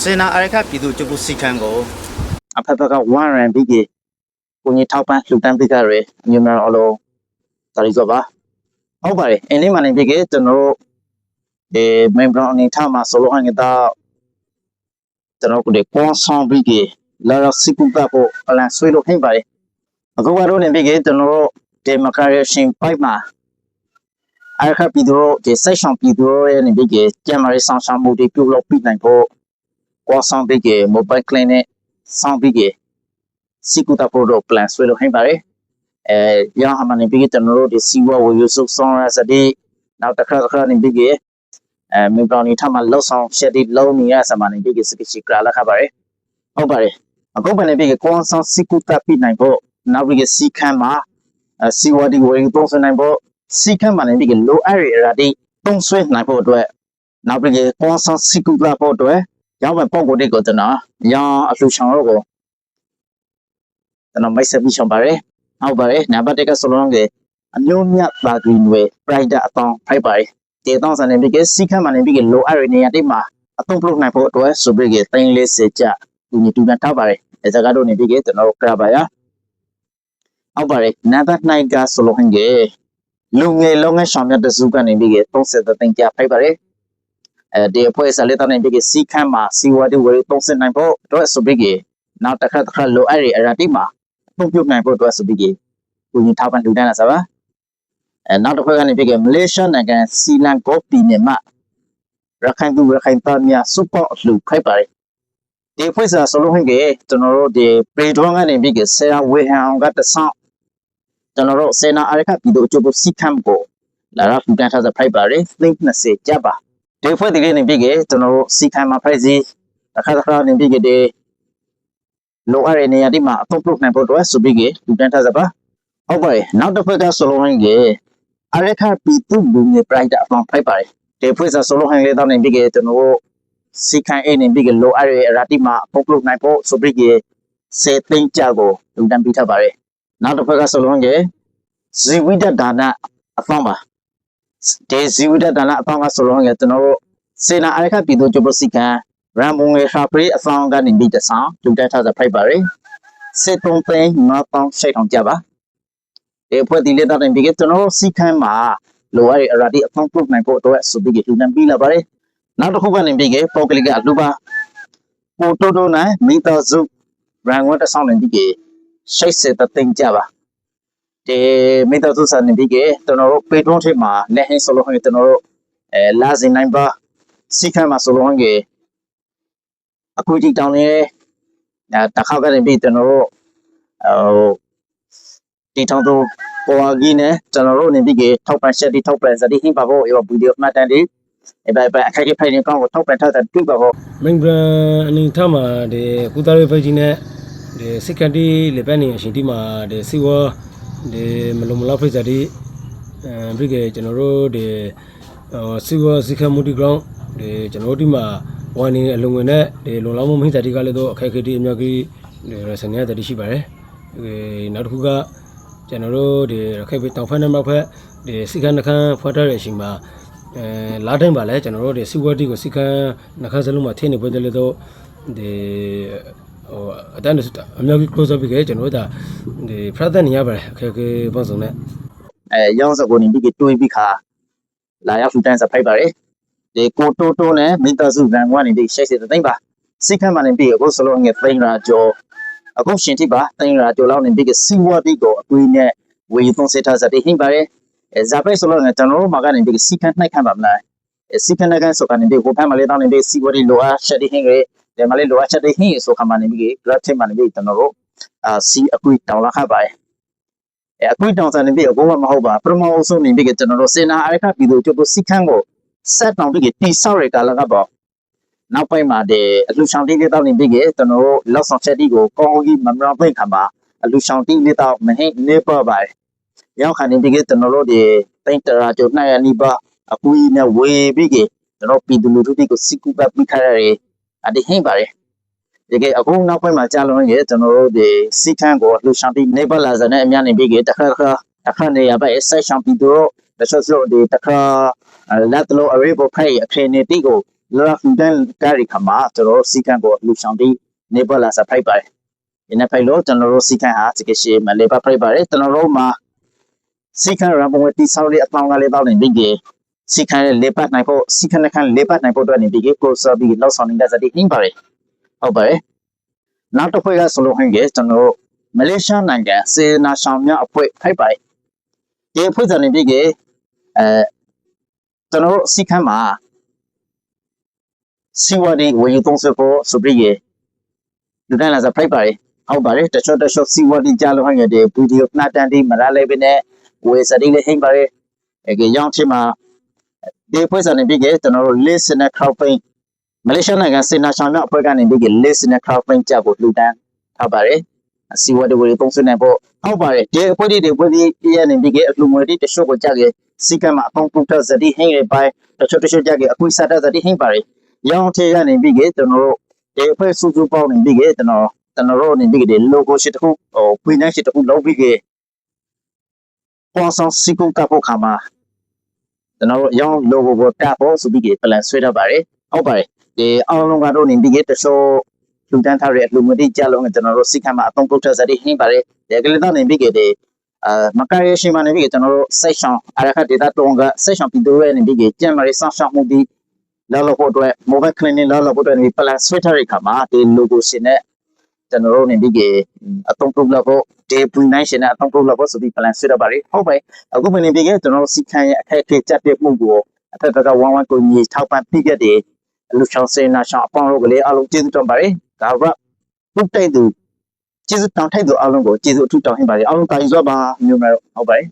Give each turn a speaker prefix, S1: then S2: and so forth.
S1: စေနာအရခပြည်သူ့ကျုပ်စီခန်းကို
S2: အဖက်ဖက်က1 rand ပြီးကြီးကိုကြီးထောက်ပံ့လှူဒန်းပေးကြရဲအမျိုးများအလုံးတာရီဆိုပါဟုတ်ပါတယ်အင်းလေးမှနေပြီးကြီးကျွန်တော်တို့မိန်ဘရောင်းအနေထားမှာဆိုလို့ဟန်ကတော့ကျွန်တော်တို့ကွန်ဆောင်ပြီးကြီးလာရစီကူတာကိုအလန်ဆွေးလို့ဟိပါတယ်အခုကတော့နေပြီးကြီးကျွန်တော်တို့ဒီမကာရရှင်ပိုက်မှာအရခပြည်သူတို့ဒီဆက်ဆောင်ပြည်သူတို့ရဲ့နေပြီးကြီးကျမရေးဆောင်ဆောင်မှုတွေပြုလုပ်ပြီးနိုင်ဖို့ကွန်ဆောင်ပြီးကြီး mobile clinic ဆောင်ပြီးကြီးစီကူတာပို့တော့ plan ဆွဲလို့ဟိပါတယ်ရဟမနေပြီးကျွန်တော်တို့ဒီစီဝါဝယူဆုဆောင်ရစတဲ့နောက်တစ်ခါနေပြီးကြီးမင်းပြောင်းနေထမှာလောက်ဆောင်ရှက်ဒီလုံးနေရစမနေပြီးကြီးစကချီကလာခပါတယ်ဟုတ်ပါတယ်အခုပဲနေပြီးကြီးကွန်ဆောင်စီကူတာပြီးနိုင်ဖို့နောက်ပြီးစီခမ်းမှာစီဝါဒီဝေသုံးဆွနိုင်ဖို့စီခမ်းမှာနေပြီးကြီးလိုအပ်ရတဲ့သုံးဆွဲနိုင်ဖို့အတွက်နောက်ပြီးကြီးကွန်ဆောင်စီကူတာဖို့အတွက်ရောက်မဲ့ပုံကိုတွေကိုကျွန်တော်ရအလှူဆောင်တော့ကိုကျွန်တော်မိတ်ဆက်ပြီးဆောင်ပါတယ်ဟုတ်ပါတယ်နံပါတ်1ကဆိုလုံးကအမျိုးမြတ်ပါကင်းဝဲ pride အတောင်းဖိုက်ပါတယ်ဒီတောင်းစံနေပြီးကစီခမ်းမှနေပြီးကလိုအပ်ရနေရတဲ့မှာအသုံးပြုနိုင်ဖို့အတွက်ဆိုပြီးက340ကျဒီနေ့တူပြန်ထားပါတယ်အဲစကားတော့နေပြီးကကျွန်တော်ကရပါရဟုတ်ပါတယ်နံပါတ်2ကဆိုလုံးကလူငယ်လုံးငယ်ဆောင်မြတ်တဲ့စုကနေပြီးက30သိန်းကျဖိုက်ပါတယ်ဒီအဖွဲ့အစည်းလေးတောင်းနေပြီးကစီခမ်းမှာစီဝါဒီဝယ်30နိုင်ဖို့အတွက်ဆိုပြီးကနောက်တစ်ခါလိုအပ်ရအရာတိမှာအသုံးပြုနိုင်ဖို့အတွက်ဆိုပြီးကကိုကြီးထောက်ပံ့လူတန်းလာစပါနောက်တစ်ခါကနေပြီးကမလေးရှားနိုင်ငံစီလန်ကိုပြည်နယ်မှာရခိုင်သူရခိုင်သားများစုပေါင်းလှူခိုက်ပါတယ်ဒီဖွဲ့စာဆိုလို့ဟင်ကကျွန်တော်တို့ဒီပေဒွန်ကနေပြီးကဆရာဝေဟန်အောင်ကတဆောင်းကျွန်တော်တို့စေနာအရခပြည်သူ့အကျိုးစီခမ်းကိုလာရဖူတန်းထားတဲ့ဖိုက်ပါတယ်သိန်း20ကျပါဒီဖွဲ့ဒီလေးနေပြီးကကျွန်တော်တို့စီခမ်းမှာဖိုက်စီတစ်ခါနေပြီးကဒီလိုအပ်တဲ့နေရာဒီမှာအသုံးပြုနိုင်ဖို့အတွက်ဆိုပြီးကလူတန်းထားစပါဟုတ်ပါတယ်နောက်တစ်ဖက်ကဆိုလို့ဟင်ကအရခပြည်သူ့လူငယ် pride အပေါင်းဖိုက်ပါတယ်ဒီဖွဲ့စာဆိုလို့ဟင်လေးတောင်းနေပြီးကကျွန်တော်တို့စီခမ်းအိနေပြီးကလိုအပ်တဲ့အရာဒီမှာအသုံးပြုနိုင်ဖို့ဆိုပြီးက10သိန်းကျကိုလူတန်းပြီးထားပါတယ်နောက်တစ်ဖက်ကဆိုလို့ဟင်ကဇီဝိတဒါနအပေါင်းပါဒီဇီဝိတဒါနအပေါင်းကဆိုလို့ဟင်ကကျွန်တော်တို့စေနာအရခပြည်သူ့ကျုပ်စီခမ်းရန်ပုံငယ်ရှာပရိအဆောင်ကနေပြီးတဆောင်လူတက်ထားတဲ့ဖိုက်ပါတယ်စစ်တုံးသိန်း9000ရှိအောင်ကြပါဒီဖွဲ့ဒီလက်တော့ပြီးကကျွန်တော်စီခမ်းမှာလိုအပ်တဲ့အရာဒီအဖောင်းပြုတ်နိုင်ဖို့အတွက်ဆိုပြီးကလူတန်းပြီးလာပါတယ်နောက်တစ်ခုကနေပြီးကပေါကလီကလူပါပိုတိုတိုနိုင်မိသားစုရန်ဝတ်တဆောင်နေပြီးက80သိန်းကြပါဒီမိသားစုစနေပြီးကကျွန်တော်တို့ပေတွန်းထိပ်မှာလက်ဟင်းဆိုလို့ဟိုကျွန်တော်တို့လာစင်နိုင်ပါစီခမ်းမှာဆိုလို့ဟိုအခုဒီတောင်းနေတခါကနေပြီးကျွန်တော်တို့ဒီတောင်းတော့ပေါ်ကြီးနဲ့ကျွန်တော်တို့နေပြီးကထောက်ပံ့ချက်တွေထောက်ပံ့စသည်ဟင်းပါဖို့ရောဗီဒီယိုမှတ်တမ်းတွေပဲအခက်အခဲဖိုင်နေကောင်းကိုထောက်ပံ့ထားတဲ့တွေ့ပါဖို့
S3: မင်္ဂလာအနေထားမှာဒီကုသရေးဖိုင်ကြီးနဲ့ဒီစက်ကန်တီလေပန်နေအရှင်ဒီမှာဒီစီဝါဒီမလုံမလောက်ဖိစားဒီပြီးကကျွန်တော်တို့ဒီစီဝါစကမူတီဂရောင်းဒီကျွန်တော်တို့ဒီမှာဝိုင်းနေအလုံငွေနဲ့ဒီလုံလောက်မှုမိသားတီကလည်းတော့အခက်အခဲတွေအများကြီးဒီဆန်ရတဲ့ရှိပါတယ်နောက်တစ်ခုကကျွန်တော်တို့ဒီရခိုင်ပြည်တောင်ဖက်နဲ့မြောက်ဖက်ဒီစီကံနှခမ်းဖွက်ထားတဲ့အချိန်မှာလာတိုင်းပါလဲကျွန်တော်တို့ဒီစီဝတ်တီကိုစီကံနှခမ်းစလုံးမှာထင်းနေပွဲတယ်လို့ဒီဟိုအတန်းအများကြီး close up ပြီးကျွန်တော်တို့ဒါဒီဖရတ်နေရပါတယ်အခက်အခဲပုံစုံနဲ့
S2: ရောင်းစကိုနေပြီးတွေးပြီးခါလာရောက်ထူတန်းစဖိုက်ပါတယ်ဒီကိုတိုတိုနဲ့မိသားစုဗန်ကနေပြီး60သိန်းပါစီခမ်းမှနေပြီးအခုစလုံးငယ်သိန်းရာကျော်အခုရှင်တိပါသိန်းရာကျော်လောက်နေပြီးကစီဝါတီကိုအကွေးနဲ့ဝေသုံးစစ်ထားစတဲ့ဟင်းပါတယ်ဇာပိုက်ဆိုလို့ကျွန်တော်တို့မှာကနေပြီးစီခမ်းနှိုက်ခမ်းပါမလားစီခမ်းနှိုက်ခမ်းဆိုကနေပြီးဟိုဖက်မှာလေးတောင်းနေပြီးစီဝါတီလိုအားချက်တဲ့ဟင်းတွေဒီမှာလေးလိုအားချက်တဲ့ဟင်းဆိုခါမှနေပြီး grab ထိမှနေပြီးကျွန်တော်တို့စီအကွေးတောင်းလာခပါတယ်အကွေးတောင်းစနေပြီးအခုမှမဟုတ်ပါပထမအဆုံးနေပြီးကျွန်တော်တို့စေနာအရခပြည်သူကျုပ်တို့စီခမ်းကိုဆက်တောင်းပြီးတိဆောက်ရကလာကပေါ့နောက်ပိုင်းမှာဒီအလူဆောင်တီးလေးတောင်းနေပြီးကျွန်တော်တို့လောက်ဆောင်ချက်တီးကိုကောင်းကြီးမမရောသိခါမှာအလူဆောင်တီးလေးတောင်းမဟိနေပေါ်ပါတယ်ရောက်ခါနေပြီးကျွန်တော်တို့ဒီတိန်တရာကျော်နိုင်ရနီပါအကူကြီးနဲ့ဝေပြီးကျွန်တော်ပြည်သူလူထုတွေကိုစီကူပတ်ပြီးခါရတယ်အဒီဟင်းပါတယ်ဒီအခုနောက်ပိုင်းမှာကြာလုံးကျွန်တော်တို့ဒီစီခန်းကိုအလူဆောင်တီးနေပါလာစနဲ့အများနေပြီးတခါနေရပါဆက်ဆောင်ပြည်သူတို့တချို့ဒီတခါလက်တလို့အရေးပေါ်ဖိုက်အခင်းနေတီကို လောဖူတန်ကာရီခမာကျွန်တော်စီကန်ကိုလူဆောင်ပြီးနေပေါ်လာစဖိုက်ပါတယ်ဒီနေ့ဖိုက်လို့ကျွန်တော်စီကန်ဟာတကယ်ရှိမလေးပါဖိုက်ပါတယ်ကျွန်တော်မှာစီကန်ရဘဝတီဆောက်လေးအပေါင်းကလေးတော့နေပြီးစီကန်လေးပတ်နိုင်ဖို့စီကန်ခန့်လေးပတ်နိုင်ဖို့အတွက်နေပြီးကိုစားပြီးလောက်ဆောင်နေတဲ့စတိအင်းပါတယ်ဟုတ်ပါတယ်နောက်တစ်ဖွဲ့ကဆိုလို့ဟင်းကကျွန်တော်မလေးရှားနိုင်ငံစေနာဆောင်များအဖွဲ့ဖိုက်ပါတယ်ဒီအဖွဲ့ကနေပြီးကျွန်တော်စီကန်မှာစီဝါဒီဝေယူသုံးစဖို့ဆိုပြီးလူတိုင်းလာစဖိုက်ပါတယ်ဟုတ်ပါတယ်တချို့စီဝါဒီကြားလို့ဟန်ရတဲ့ဗီဒီယိုနှာတန်ဒီမရလေးပဲနဲ့ဝေစတိလေးဟင်းပါတယ်ရောင်းချင်မှာဒီဖွဲ့စံနေပြီးကျွန်တော်တို့ listener crowdfunding မလေးရှားနိုင်ငံစေနာဆောင်များအဖွဲ့ကနေပြီး listener crowdfunding ကြဖို့လူတန်းထားပါတယ်စီဝါဒီဝေယူသုံးစနေဖို့ဟုတ်ပါတယ်ဒီအဖွဲ့တွေဖွဲ့ပြီးရနေပြီးအလူငွေတွေတချို့ကိုကြခဲ့စီကမှာအပေါင်းပုတ်စတိဟင်းရပိုင်းတချို့ကြခဲ့အခုစားတဲ့စတိဟင်းပါတယ်ရောင်းချရနေပြီးကျွန်တော်တို့ဒီအဖွဲ့စုစုပေါင်းနေပြီးကျွန်တော်တို့နေပြီးဒီ logo ရှိတခုဖွင့်နှိုင်းရှိတခုလုပ်ပြီးပေါ်ဆောင်စီကုတ်တပ်ဖို့ခါမှာကျွန်တော်တို့ရောင်း logo ကိုတပ်ဖို့ဆိုပြီး plan ဆွဲထားပါတယ်ဟုတ်ပါတယ်ဒီအောင်လုံးကတော့နေပြီးတချို့လူတန်းထားတဲ့လူငွေတိကြလုံးကျွန်တော်တို့စိတ်ခမ်းမှာအသုံးပုတ်တဲ့ဇာတိဟင်းပါတယ်ဒီကလေးတော့နေပြီးမကရရှိမှနေပြီးကျွန်တော်တို့စိတ်ဆောင်အရခဒေတာတုံးကစိတ်ဆောင်ပြီးတော့နေပြီးကျန်မာရေးဆောင်ရှောက်မှုဒီလောလောဖို့အတွက် mobile clinic လောလောဖို့အတွက်ဒီ plan ဆွဲထားတဲ့ခါမှာဒီ logo ရှင်နဲ့ကျွန်တော်တို့နေပြီးအသုံးပြုလို့ဖို့ဒီ point ရှင်နဲ့အသုံးပြုလို့ဖို့ဆိုပြီး plan ဆွဲထားပါတယ်ဟုတ်ပါအခုမနေပြီးကျွန်တော်တို့စီခန့်ရဲ့အခက်အခဲကြက်တဲ့မှုကိုအထက်ကဝမ်းဝမ်းကိုညီထောက်ပံ့ပြီးခဲ့တဲ့လူချောင်းစေနာရှောင်းအပေါင်းတို့ကလေးအားလုံးကျေးဇူးတင်ပါတယ်ဒါကပုတ်တိုက်သူကျေးဇူးတောင်းထိုက်သူအားလုံးကိုကျေးဇူးအထူးတောင်းဟင်ပါတယ်အားလုံးတာယူစွာပါမျိုးများဟုတ်ပါတယ်